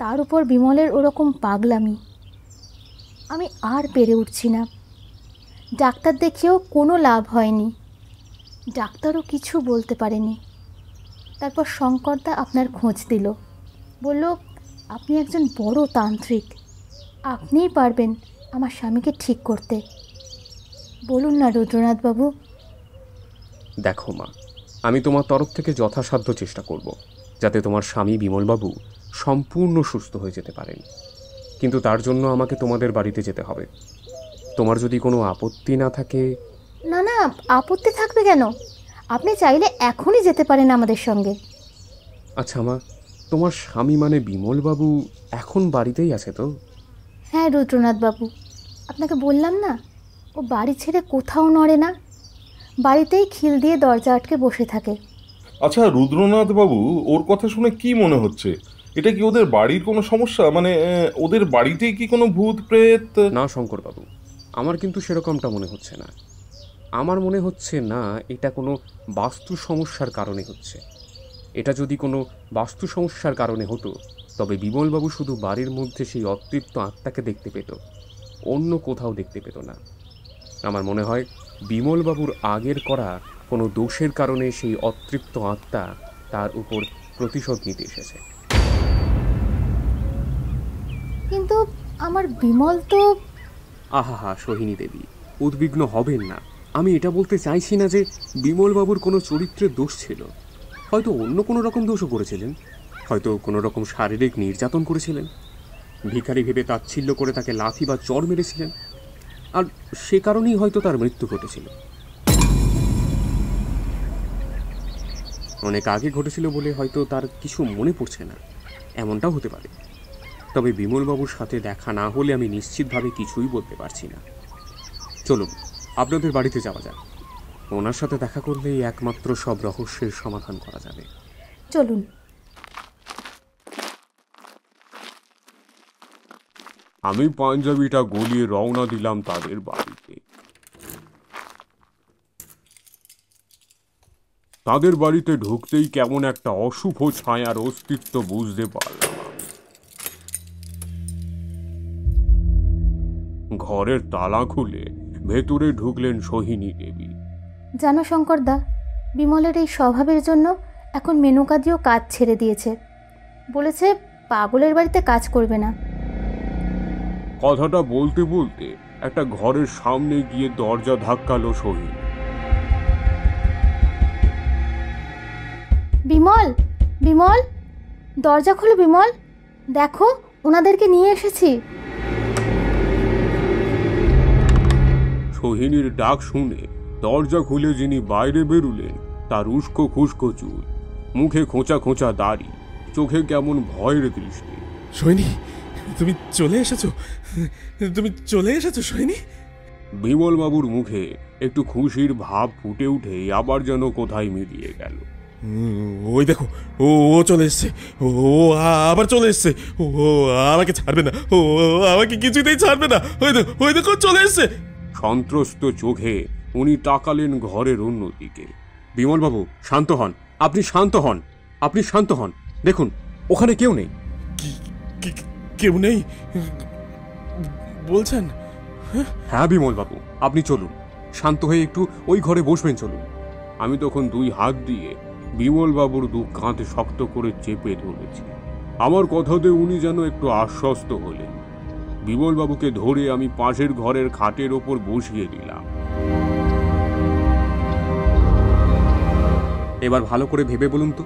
তার উপর বিমলের ওরকম পাগলামি, আমি আর পেরে উঠছি না। ডাক্তার দেখিয়েও কোনো লাভ হয়নি, ডাক্তারও কিছু বলতে পারেনি। তারপর শঙ্করদা আপনার খোঁজ দিল, বলল আপনি একজন বড় তান্ত্রিক, আপনিই পারবেন আমার স্বামীকে ঠিক করতে। বলুন না রুদ্রনাথবাবু। দেখো মা, আমি তোমার তরফ থেকে যথাসাধ্য চেষ্টা করব যাতে তোমার স্বামী বিমলবাবু সম্পূর্ণ সুস্থ হয়ে যেতে পারেন, কিন্তু তার জন্য আমাকে তোমাদের বাড়িতে যেতে হবে। তোমার যদি কোনো আপত্তি না থাকে। না না, আপত্তি থাকবে কেন? আপনি চাইলে এখনই যেতে পারেন আমাদের সঙ্গে। আচ্ছা মা, তোমার স্বামী মানে বিমলবাবু এখন বাড়িতেই আছে তো? হ্যাঁ রুদ্রনাথবাবু, আপনাকে বললাম না, ও বাড়ি ছেড়ে কোথাও নড়ে না। বাড়িতেই খিল দিয়ে দরজা আটকে বসে থাকে। আচ্ছা রুদ্রনাথ বাবু, ওর কথা শুনে কি মনে হচ্ছে? এটা কি ওদের বাড়ির কোনো সমস্যা? মানে ওদের বাড়িতেই কি কোনো ভূত প্রেত? না শঙ্করবাবু, আমার কিন্তু সেরকমটা মনে হচ্ছে না। আমার মনে হচ্ছে না এটা কোনো বাস্তু সমস্যার কারণে হচ্ছে। এটা যদি কোনো বাস্তু সমস্যার কারণে হতো তবে বিমলবাবু শুধু বাড়ির মধ্যে সেই অতৃপ্ত আত্মাকে দেখতে পেত, অন্য কোথাও দেখতে পেত না। আমার মনে হয় বিমলবাবুর আগের করা কোনো দোষের কারণে সেই অতৃপ্ত আত্মা তার উপর প্রতিশোধ নিতে এসেছে। কিন্তু আমার বিমল তো... আহা সোহিনী দেবী, উদ্বিগ্ন হবেন না। আমি এটা বলতে চাইছি না যে বিমলবাবুর কোনো চরিত্রের দোষ ছিল। হয়তো অন্য কোনো রকম দোষও করেছিলেন, হয়তো কোনো রকম শারীরিক নির্যাতন করেছিলেন, ভিখারি ভেবে তাচ্ছিল্য করে তাকে লাথি বা চড় মেরেছিলেন, আর সে কারণেই হয়তো তার মৃত্যু ঘটেছিল। অনেক আগে ঘটেছিল বলে হয়তো তার কিছু মনে পড়ছে না, এমনটাও হতে পারে। তবে বিমলবাবুর সাথে দেখা না হলে আমি নিশ্চিতভাবে কিছুই বলতে পারছি না। চলুন আপনাদের বাড়িতে যাওয়া যাক, ওনার সাথে দেখা করলেই একমাত্র সব রহস্যের সমাধান করা যাবে। চলুন। আমি পাঞ্জাবিটা গলিয়ে রওনা দিলাম তাদের বাড়িতে। তাদের বাড়িতে ঢুকতেই কেমন একটা অশুভ ছায়ার অস্তিত্ব বুঝতে পারলাম। ঘরের তালা খুলে ভেতরে ঢুকলেন সোহিনী দেবী। জানো শঙ্করদা, বিমলের এই স্বভাবের জন্য এখন মেনকাদিও কাজ ছেড়ে দিয়েছে। বলেছে পাগলের বাড়িতে কাজ করবে না। কথাটা বলতে বলতে একটা ঘরের সামনে গিয়ে দরজা ধাক্কালো সোহিনী। বিমল, বিমল, দরজা খোলো বিমল, দেখো ওনাদেরকে নিয়ে এসেছি। সোহিনীর ডাক শুনে দরজা খুলে যিনি বাইরে বেরুলেন তার উস্কো খুস্কো চুল, মুখে খোঁচা খোঁচা দাড়ি, চোখে কেমন ভয়ের দৃষ্টি। সোহিনী, তুমি চলে এসেছো? তুমি চলে এসেছো সোহিনী? বিমলবাবুর মুখে একটু খুশির ভাব ফুটে উঠে আবার যেন কোথায় মিলিয়ে গেল। ওই দেখো, ও চলে এসছে, ও আবার চলে এসছে, ও আমাকে ছাড়বে না, ও আমাকে কিছুতেই ছাড়বে না, ওই দেখো চলে এসছে। সন্ত্রস্ত চোখে উনি তাকালেন ঘরের অন্যদিকে। বিমলবাবু শান্ত হন, আপনি শান্ত হন, আপনি শান্ত হন। দেখুন ওখানে কেউ নেই। কেউ নেই বলছেন? হ্যাঁ বিমলবাবু, আপনি চলুন, শান্ত হয়ে একটু ওই ঘরে বসবেন, চলুন। আমি তখন দুই হাত দিয়ে বিমলবাবুর দু কাঁধ শক্ত করে চেপে ধরেছি। আমার কথাতে উনি যেন একটু আশ্বস্ত হলেন। বিমলবাবুকে ধরে আমি পাশের ঘরের খাটের ওপর বসিয়ে দিলাম। এবার ভালো করে ভেবে বলুন তো,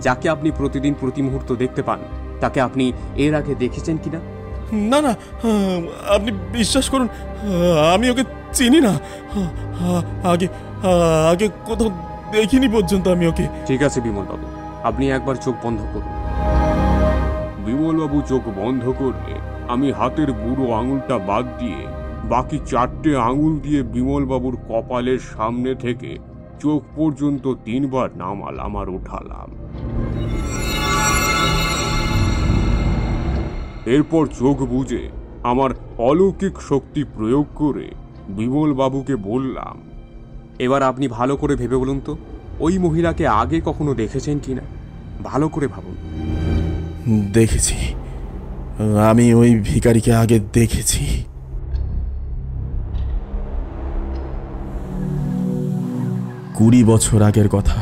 যাকে আপনি প্রতিদিন প্রতি মুহূর্ত দেখতে পান তাকে আপনি এর আগে দেখেছেন কিনা? না না, আপনি বিশ্বাস করুন, আমি ওকে চিনি না। আগে আগে কোথাও দেখিনি পর্যন্ত আমি ওকে। ঠিক আছে বিমলবাবু, আপনি একবার চোখ বন্ধ করুন। বিমলবাবু চোখ বন্ধ করলে আমি হাতের বুড়ো আঙুলটা বাদ দিয়ে বাকি 4টে আঙুল দিয়ে বিমলবাবুর কপালের সামনে থেকে চোখ পর্যন্ত 3বার নামালাম আর ওঠালাম। এরপর চোখ বুজে আমার অলৌকিক শক্তি প্রয়োগ করে বিমলবাবুকে বললাম, এবার আপনি ভালো করে ভেবে বলুন তো, ওই মহিলাকে আগে কখনো দেখেছেন কিনা? ভালো করে ভাবুন। দেখেছি, আমি ওই ভিখারিকে আগে দেখেছি। কুড়ি বছর আগের কথা।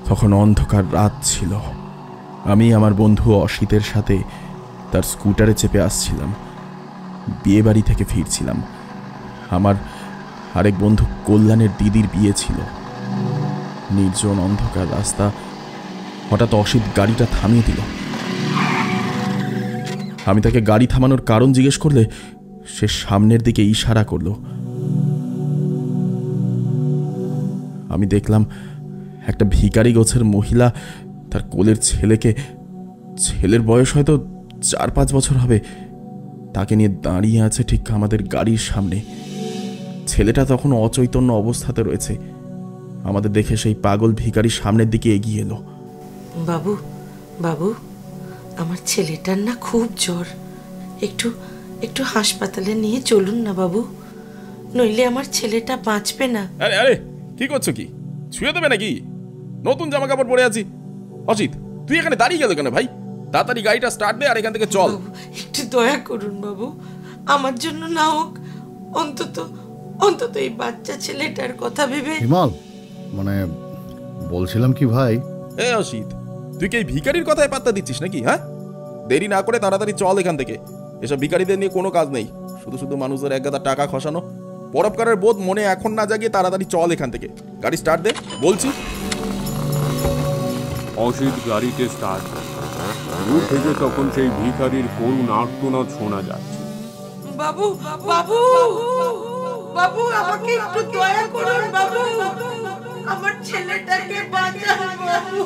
তখন অন্ধকার রাত ছিল। আমি আমার বন্ধু অসিতের সাথে তার স্কুটারে চেপে আসছিলাম, বিয়ে বাড়ি থেকে ফিরছিলাম। আমার আরেক বন্ধু কল্যাণের দিদির বিয়ে ছিল। নির্জন অন্ধকার রাস্তা। হঠাৎ অসিত গাড়িটা থামিয়ে দিল। আমি তাকে গাড়ি থামানোর কারণ জিজ্ঞেস করলে সে সামনের দিকে ইশারা করলো। আমি দেখলাম একটা ভিখারি গোছের মহিলা তার কোলের ছেলেকে, ছেলের বয়স হয়তো 4-5 বছর হবে, তাকে নিয়ে দাঁড়িয়ে আছে ঠিক আমাদের গাড়ির সামনে। ছেলেটা তখন অচৈতন্য অবস্থাতে রয়েছে। আমাদের দেখে সেই পাগল ভিখারি সামনের দিকে এগিয়ে এলো। বাবু, বাবু, আমার ছেলেটার না খুব জ্বর, একটু একটু হাসপাতালে নিয়ে চলুন না বাবু, নইলে আমার ছেলেটা বাঁচবে না। আরে আরে, কি করছো? কি ছুঁয়ে দেবে নাকি? নতুন জামা কাপড় পরে আছি। অজিত, তুই এখানে দাঁড়িয়ে গেল কেন ভাই? তাড়াতাড়ি গাড়িটা স্টার্ট দে আর এখান থেকে চল। একটু দয়া করুন বাবু, আমার জন্য না হোক, অন্তত অন্তত এই বাচ্চা ছেলেটার কথা ভেবে। হিমাল, মানে বলছিলাম কি ভাই, এ অসিত, তুই কি এই ভিখারির কথায় পাত্তা দিচ্ছিস নাকি? হ্যাঁ, দেরি না করে তাড়াতাড়ি চল এখান থেকে। এসব ভিখারিদের নিয়ে কোনো কাজ নেই, শুধু শুধু মানুষের এক গাদা টাকা খসানো। পরোপকারের বোধ মনে এখন না জাগিয়ে তাড়াতাড়ি চল এখান থেকে। গাড়ি স্টার্ট দে বলছি। অসিত গাড়িতে স্টার্ট দূর থেকে তখন সেই ভিখারির করুণ আর্তনাদ শোনা যাচ্ছে। বাবু, বাবু, বাবু, আমাকে একটু দয়া করুন বাবু, আমার ছেলেটাকে বাঁচান বাবু।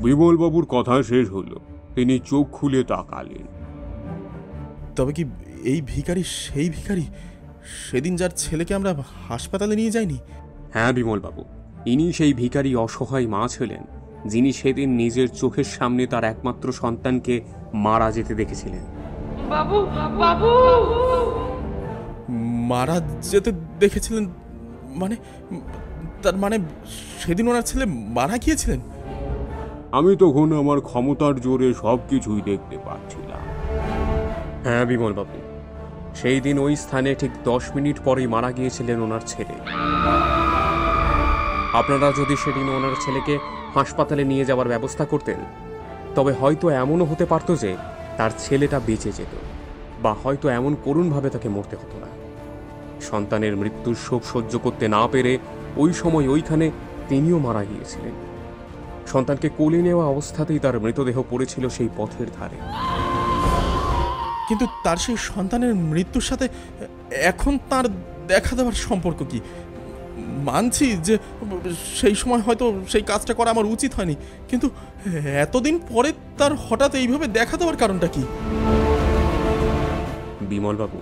বিমল বাবুর কথা শেষ হলো, তিনি চোখ খুলে তাকালেন। তবে কি এই ভিখারি সেই ভিখারি সেদিন যার ছেলেকে আমরা হাসপাতালে নিয়ে যাইনি? হ্যাঁ বিমল বাবু, ইনি সেই ভিখারি অসহায় মা ছিলেন, যিনি সেদিন নিজের চোখের সামনে তার একমাত্র সন্তানকে মারা যেতে দেখেছিলেন। বাবু, বাবু, মারা যেতে দেখেছিলেন মানে? তার মানে সেদিন ওনার ছেলে মারা গিয়েছিলেন? আমি তখন আমার ক্ষমতার জোরে সবকিছুই দেখতে পাচ্ছিলাম। হ্যাঁ বিমল বাবু, সেই দিন ওই স্থানে ঠিক 10 মিনিট পরেই মারা গিয়েছিলেন ওনার ছেলে। আপনারা যদি সেদিন ওনার ছেলেকে হাসপাতালে নিয়ে যাওয়ার ব্যবস্থা করতেন, তবে হয়তো এমনও হতে পারত যে তার ছেলেটা বেঁচে যেত, বা হয়তো এমন করুণভাবে তাকে মরতে হতো না। সন্তানের মৃত্যুর শোক সহ্য করতে না পেরে ওই সময় ওইখানে তিনিও মারা গিয়েছিলেন। সন্তানকে কোলে নেওয়া অবস্থাতেই তার মৃতদেহ পড়েছিল সেই পথের ধারে। কিন্তু তার সেই সন্তানের মৃত্যুর সাথে এখন তার দেখা দেওয়ার সম্পর্ক কি? মানছি যে সেই সময় হয়তো সেই কাজটা করা আমার উচিত হয়নি, কিন্তু এতদিন পরে তার হঠাৎ এইভাবে দেখা দেওয়ার কারণটা কি? বিমলবাবু,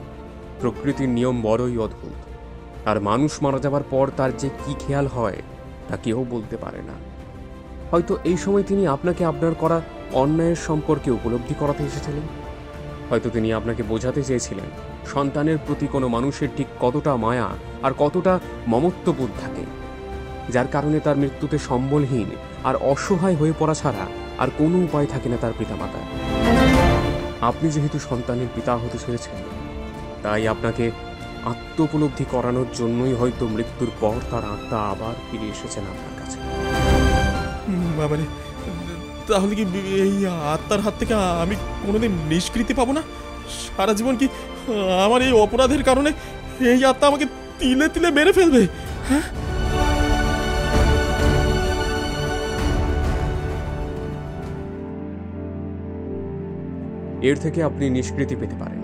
প্রকৃতির নিয়ম বড়ই অদ্ভুত, আর মানুষ মারা যাবার পর তার যে কি খেয়াল হয় তা কেউ বলতে পারে না। হয়তো এই সময় তিনি আপনাকে আপনার করা অন্যায়ের সম্পর্কে উপলব্ধি করাতে এসেছিলেন। হয়তো তিনি আপনাকে বোঝাতে চেয়েছিলেন সন্তানের প্রতি কোনো মানুষের ঠিক কতটা মায়া আর কতটা মমত্ববোধ থাকে, যার কারণে তার মৃত্যুতে সম্বলহীন আর অসহায় হয়ে পড়া ছাড়া আর কোনো উপায় থাকে না তার পিতামাতার। আপনি যেহেতু সন্তানের পিতা হতে চলেছেন, তাই আপনাকে আত্মোপলব্ধি করানোর জন্যই হয়তো মৃত্যুর পর তার আত্মা আবার ফিরে এসেছেন আপনার কাছে। বাবারে, তাহলে কি এই আত্মার হাত থেকে আমি কোনোদিন নিষ্কৃতি পাবো না? সারা জীবন কি আমার এই অপরাধের কারণে এই আত্মা আমাকে তিলে তিলে মেরে ফেলবে? হ্যাঁ, এর থেকে আপনি নিষ্কৃতি পেতে পারেন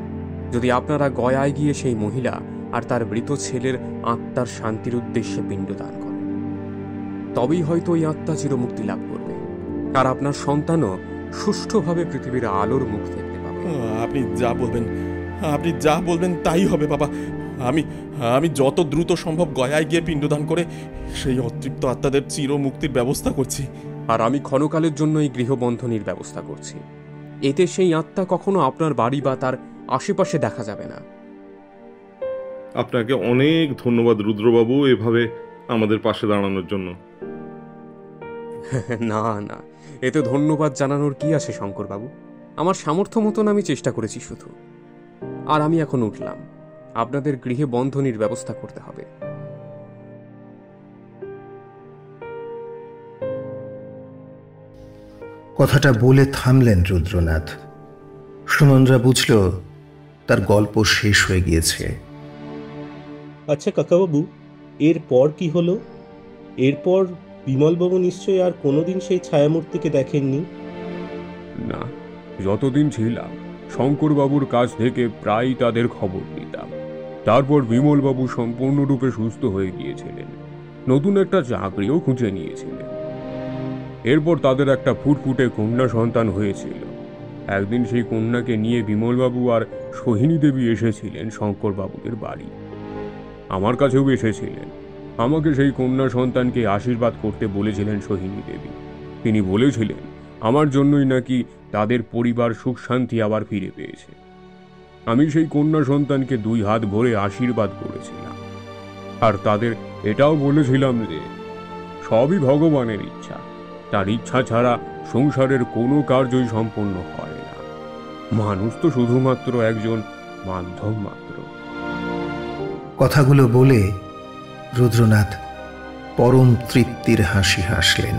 যদি আপনারা গয়ায় গিয়ে সেই মহিলা আর তার মৃত ছেলের আত্মার শান্তির উদ্দেশ্যে পিণ্ডদান করেন। তবেই হয়তো ওই আত্মা চিরমুক্তি লাভ করবে, আর আপনার সন্তানও সুষ্ঠুভাবে পৃথিবীর আলোর মুখ দেখতে পাবে। আপনি যা বলবেন তাই হবে বাবা। আমি যত দ্রুত সম্ভব গয়ায় গিয়ে পিণ্ডদান করে সেই অতৃপ্ত আত্মাদের চিরমুক্তির ব্যবস্থা করছি। আর আমি ক্ষণকালের জন্য এই গৃহবন্ধনীর ব্যবস্থা করছি। এতে সেই আত্মা কখনো আপনার বাড়ি বা তার আশেপাশে দেখা যাবে না। আপনাকে অনেক ধন্যবাদ রুদ্রবাবু, এভাবে আমাদের পাশে দাঁড়ানোর জন্য। না না, এতে ধন্যবাদ জানানোর কি আছে শঙ্করবাবু? আমার সামর্থ্য মতন আমি চেষ্টা করেছি শুধু। আর আমি এখন উঠলাম, আপনাদের গৃহে বন্ধনীর ব্যবস্থা করতে হবে। কথাটা বলে থামলেন রুদ্রনাথ। সুনন্দরা বুঝল তার গল্প শেষ হয়ে গিয়েছে। আচ্ছা কাকাবাবু, এরপর কি হলো? এরপর বিমলবাবু নিশ্চয়ই আর কোনোদিন সেই ছায়ামূর্তিকে দেখেননি? না, যতদিন ছিলাম শঙ্করবাবুর কাছ থেকে প্রায় তাদের খবর নিতাম। তারপর বিমলবাবু সম্পূর্ণরূপে সুস্থ হয়ে গিয়েছিলেন, নতুন একটা চাকরিও খুঁজে নিয়েছিলেন। এরপর তাদের একটা ফুটফুটে কন্যা সন্তান হয়েছিল। একদিন সেই কন্যাকে নিয়ে বিমলবাবু আর সোহিনী দেবী এসেছিলেন শঙ্করবাবুদের বাড়ি। আমার কাছেও এসেছিলেন। আমাকে সেই কন্যা সন্তানকে আশীর্বাদ করতে বলেছিলেন সোহিনী দেবী। তিনি বলেছিলেন আমার জন্যই নাকি তাদের পরিবার সুখ শান্তি আবার ফিরে পেয়েছে। আমি সেই কন্যা সন্তানকে 2 হাত ভরে আশীর্বাদ করেছিলাম, আর তাদের এটাও বলেছিলাম যে সবই ভগবানের ইচ্ছা, তার ইচ্ছা ছাড়া সংসারের কোনো কার্যই সম্পন্ন হয় না। মানুষ তো শুধুমাত্র একজন মাধ্যম মাত্র। কথাগুলো বলে রুদ্রনাথ পরম তৃপ্তির হাসি হাসলেন।